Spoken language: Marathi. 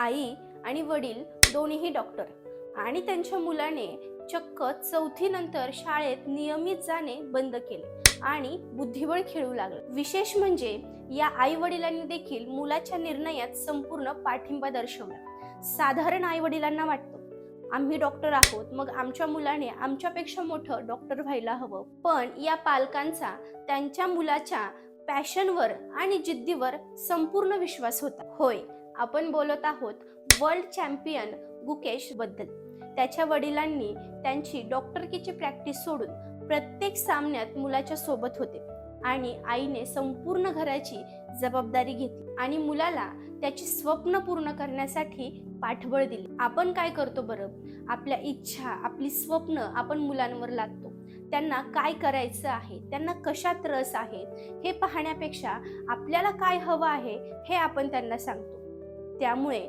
आई आणि वडील दोन्हीही डॉक्टर आणि त्यांच्या मुलाने चक्क 4थी नंतर शाळेत नियमित जाणे बंद केले आणि बुद्धिबळ खेळू लागले। विशेष म्हणजे या आई वडिलांनी देखील मुलाच्या निर्णयात संपूर्ण पाठिंबा दर्शवला। साधारण आई वडिलांना वाटतं आम्ही डॉक्टर आहोत, मग आमच्या मुलाने आमच्यापेक्षा मोठं डॉक्टर व्हायला हवं, पण या पालकांचा त्यांच्या मुलाच्या पॅशनवर आणि जिद्दीवर संपूर्ण विश्वास होता। होय, आपण बोलत आहोत वर्ल्ड चॅम्पियन गुकेश बद्दल। त्याच्या वडिलांनी त्यांची डॉक्टरकीची प्रॅक्टिस सोडून प्रत्येक सामन्यात मुलाच्या सोबत होते आणि आईने संपूर्ण घराची जबाबदारी घेतली आणि मुलाला त्याची स्वप्न पूर्ण करण्यासाठी पाठबळ दिली। आपण काय करतो बरं? आपल्या इच्छा, आपली स्वप्न आपण मुलांवर लादतो। त्यांना काय करायचं आहे, त्यांना कशात रस आहे हे पाहण्यापेक्षा आपल्याला काय हवं आहे हे आपण त्यांना सांगतो। त्यामुळे